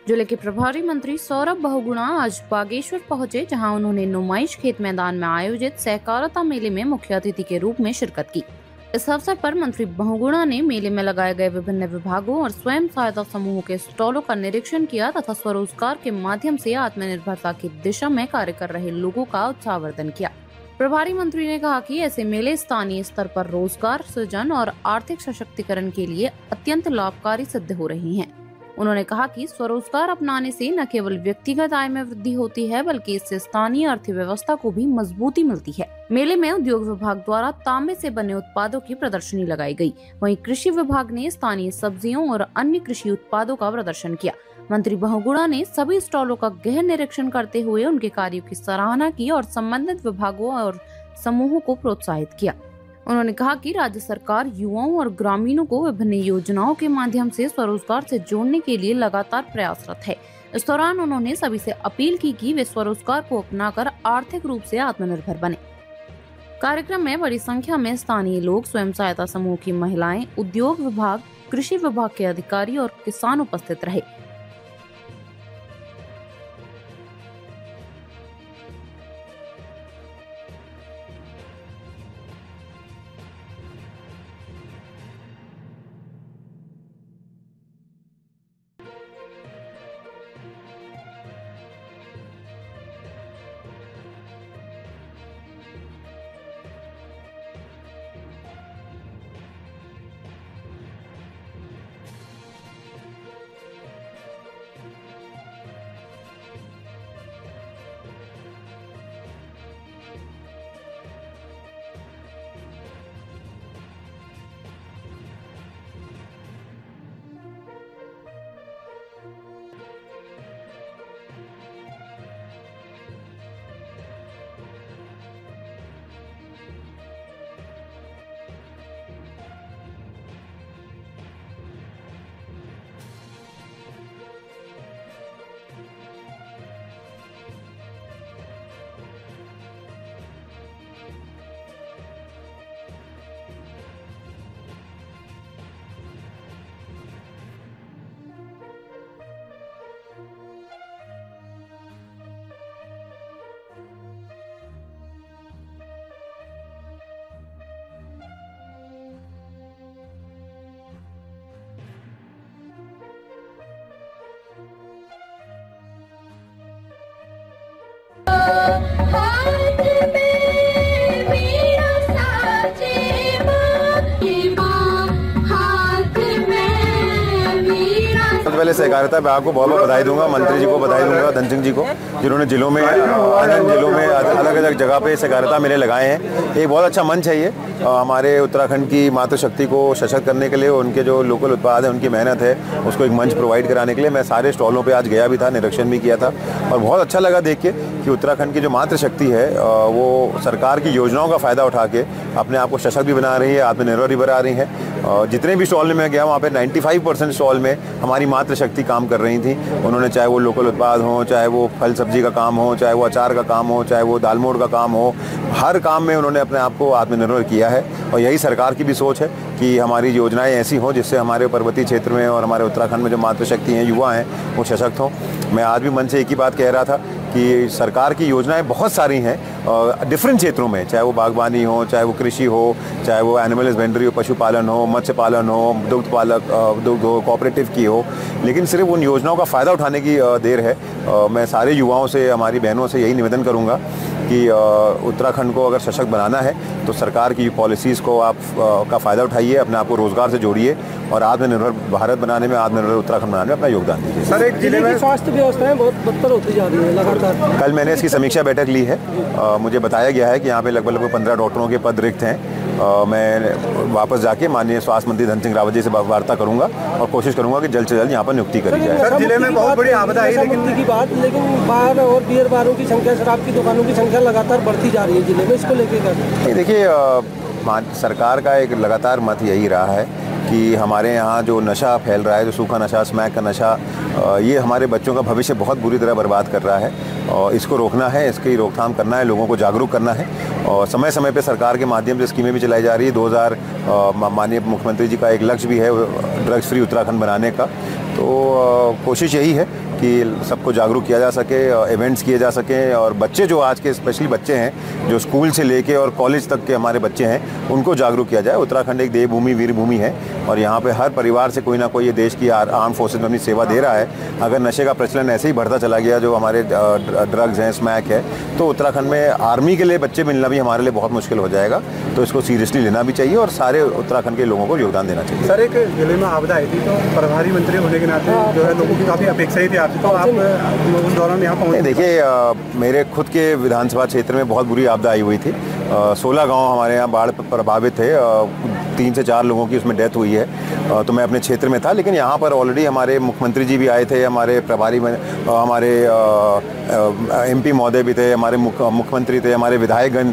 जिले के प्रभारी मंत्री सौरभ बहुगुणा आज बागेश्वर पहुंचे, जहां उन्होंने नुमाइश खेत मैदान में आयोजित सहकारिता मेले में मुख्य अतिथि के रूप में शिरकत की। इस अवसर पर मंत्री बहुगुणा ने मेले में लगाए गए विभिन्न विभागों और स्वयं सहायता समूहों के स्टॉलों का निरीक्षण किया तथा स्वरोजगार के माध्यम से आत्मनिर्भरता की दिशा में कार्य कर रहे लोगों का उत्साहवर्धन किया। प्रभारी मंत्री ने कहा कि ऐसे मेले स्थानीय स्तर पर रोजगार सृजन और आर्थिक सशक्तिकरण के लिए अत्यंत लाभकारी सिद्ध हो रही हैं। उन्होंने कहा कि स्वरोजगार अपनाने से न केवल व्यक्तिगत आय में वृद्धि होती है, बल्कि इससे स्थानीय अर्थव्यवस्था को भी मजबूती मिलती है। मेले में उद्योग विभाग द्वारा तांबे से बने उत्पादों की प्रदर्शनी लगाई गई। वहीं कृषि विभाग ने स्थानीय सब्जियों और अन्य कृषि उत्पादों का प्रदर्शन किया। मंत्री बहुगुणा ने सभी स्टॉलों का गहन निरीक्षण करते हुए उनके कार्यों की सराहना की और संबंधित विभागों और समूहों को प्रोत्साहित किया। उन्होंने कहा कि राज्य सरकार युवाओं और ग्रामीणों को विभिन्न योजनाओं के माध्यम से स्वरोजगार से जोड़ने के लिए लगातार प्रयासरत है। इस दौरान उन्होंने सभी से अपील की कि वे स्वरोजगार को अपनाकर आर्थिक रूप से आत्मनिर्भर बने। कार्यक्रम में बड़ी संख्या में स्थानीय लोग, स्वयं सहायता समूह की महिलाएं, उद्योग विभाग, कृषि विभाग के अधिकारी और किसान उपस्थित रहे। पहले सहकारिता विभाग को बहुत बहुत बधाई दूंगा, मंत्री जी को बधाई दूंगा, धन सिंह जी को, जिन्होंने जिलों में अलग अलग जगह पे सहकारिता मेले लगाए हैं। एक बहुत अच्छा मंच है ये हमारे उत्तराखंड की मातृशक्ति को सशक्त करने के लिए। उनके जो लोकल उत्पाद है, उनकी मेहनत है, उसको एक मंच प्रोवाइड कराने के लिए मैं सारे स्टॉलों पे आज गया भी था, निरीक्षण भी किया था और बहुत अच्छा लगा देख के कि उत्तराखंड की जो मातृशक्ति है वो सरकार की योजनाओं का फ़ायदा उठा के अपने आप को सशक्त भी बना रही है, आत्मनिर्भर भी बना रही है। जितने भी स्टॉल में मैं गया वहाँ पे 95% स्टॉल में हमारी मातृशक्ति काम कर रही थी। उन्होंने चाहे वो लोकल उत्पाद हो, चाहे वो फल सब्जी का काम हो, चाहे वो अचार का काम हो, चाहे वो दाल मोड़ का काम हो, हर काम में उन्होंने अपने आप को आत्मनिर्भर किया है। और यही सरकार की भी सोच है कि हमारी योजनाएं ऐसी हों जिससे हमारे पर्वतीय क्षेत्र में और हमारे उत्तराखंड में जो मातृशक्ति हैं, युवा हैं, वो सशक्त हों। मैं आज भी मन से एक ही बात कह रहा था कि सरकार की योजनाएं बहुत सारी हैं डिफरेंट क्षेत्रों में, चाहे वो बागवानी हो, चाहे वो कृषि हो, चाहे वो एनिमल हस्बेंड्री हो, पशुपालन हो, मत्स्य पालन हो, दुग्ध हो, कोऑपरेटिव की हो, लेकिन सिर्फ उन योजनाओं का फ़ायदा उठाने की देर है। मैं सारे युवाओं से, हमारी बहनों से यही निवेदन करूँगा कि उत्तराखंड को अगर सशक्त बनाना है तो सरकार की पॉलिसीज़ को आप का फ़ायदा उठाइए, अपने आप को रोज़गार से जोड़िए और आत्मनिर्भर भारत बनाने में, आत्मनिर्भर उत्तराखंड बनाने में अपना योगदान दीजिए। सर, एक जिले में स्वास्थ्य व्यवस्थाएं बहुत बदतर होती जा रही है लगातार। कल मैंने इसकी समीक्षा बैठक ली है। मुझे बताया गया है कि यहाँ पे लगभग 15 डॉक्टरों के पद रिक्त हैं। मैं वापस जाके माननीय स्वास्थ्य मंत्री धन सिंह रावत जी से वार्ता करूंगा और कोशिश करूंगा कि जल्द से जल्द यहाँ पर नियुक्ति करी जाए। सर, जिले में बहुत बड़ी आपदा है लेकिन बार और बियर बारों की संख्या, शराब की दुकानों की संख्या लगातार बढ़ती जा रही है जिले में, इसको लेकर देखिए, सरकार का एक लगातार मत यही रहा है कि हमारे यहाँ जो नशा फैल रहा है, जो सूखा नशा, स्मैक का नशा, ये हमारे बच्चों का भविष्य बहुत बुरी तरह बर्बाद कर रहा है और इसको रोकना है, इसकी रोकथाम करना है, लोगों को जागरूक करना है और समय समय पे सरकार के माध्यम से स्कीमें भी चलाई जा रही है। 2000 माननीय मुख्यमंत्री जी का एक लक्ष्य भी है ड्रग्स फ्री उत्तराखंड बनाने का। तो कोशिश यही है कि सबको जागरूक किया जा सके, इवेंट्स किए जा सकें और बच्चे जो आज के स्पेशली बच्चे हैं जो स्कूल से लेके और कॉलेज तक के हमारे बच्चे हैं उनको जागरूक किया जाए। उत्तराखंड एक देवभूमि वीर भूमि है और यहाँ पे हर परिवार से कोई ना कोई ये देश की आर्म फोर्सेज में अपनी सेवा दे रहा है। अगर नशे का प्रचलन ऐसे ही बढ़ता चला गया, जो हमारे ड्रग्स हैं, स्मैक है, तो उत्तराखंड में आर्मी के लिए बच्चे मिलना भी हमारे लिए बहुत मुश्किल हो जाएगा। तो इसको सीरियसली लेना भी चाहिए और सारे उत्तराखंड के लोगों को योगदान देना चाहिए। सर, एक जिले में आपदा आई थी तो प्रभारी मंत्री होने के नाते जो है लोगों की काफ़ी अपेक्षाएं थी आपसे, तो आप उस दौरान यहाँ पहुँचे? देखिए, मेरे खुद के विधानसभा क्षेत्र में बहुत बुरी आपदा आई हुई थी। 16 गांव हमारे यहाँ बाढ़ प्रभावित थे, 3 से 4 लोगों की उसमें डेथ हुई है। तो मैं अपने क्षेत्र में था, लेकिन यहाँ पर ऑलरेडी हमारे मुख्यमंत्री जी भी आए थे, हमारे प्रभारी हमारे MP महोदय भी थे, हमारे मुख्यमंत्री थे, हमारे विधायकगण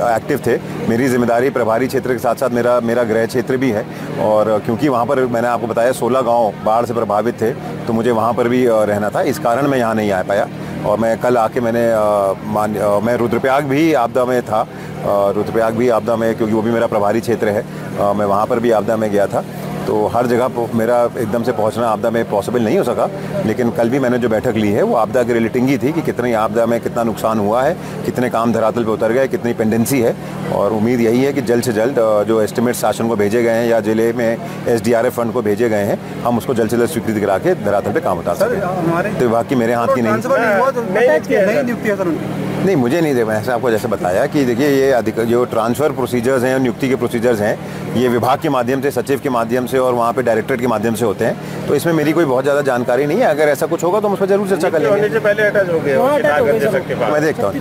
एक्टिव थे। मेरी जिम्मेदारी प्रभारी क्षेत्र के साथ साथ मेरा गृह क्षेत्र भी है और क्योंकि वहाँ पर मैंने आपको बताया 16 गाँव बाढ़ से प्रभावित थे, तो मुझे वहाँ पर भी रहना था। इस कारण मैं यहाँ नहीं आ पाया और मैं कल आके मैं रुद्रप्रयाग भी आपदा में था, रुद्रप्रयाग भी आपदा में, क्योंकि वो भी मेरा प्रभारी क्षेत्र है, मैं वहाँ पर भी आपदा में गया था। तो हर जगह मेरा एकदम से पहुंचना आपदा में पॉसिबल नहीं हो सका, लेकिन कल भी मैंने जो बैठक ली है वो आपदा के रिलेटिंग ही थी कि कितनी आपदा में कितना नुकसान हुआ है, कितने काम धरातल पे उतर गए, कितनी पेंडेंसी है। और उम्मीद यही है कि जल्द से जल्द जो एस्टिमेट शासन को भेजे गए हैं या जिले में SDRF फंड को भेजे गए हैं, हम उसको जल्द से जल्द स्वीकृति करा के धरातल पे काम उतार सकें। तो विभाग की मेरे हाथ की नहीं, नहीं मुझे नहीं दे। मैंने आपको जैसे बताया कि देखिए ये जो ट्रांसफ़र प्रोसीजर्स हैं, नियुक्ति के प्रोसीजर्स हैं, ये विभाग के माध्यम से, सचिव के माध्यम से और वहाँ पे डायरेक्टरेट के माध्यम से होते हैं। तो इसमें मेरी कोई बहुत ज़्यादा जानकारी नहीं है। अगर ऐसा कुछ होगा तो हम उस पर जरूर चर्चा कर लेंगे। पहले अटैच हो गया, मैं देखता हूँ।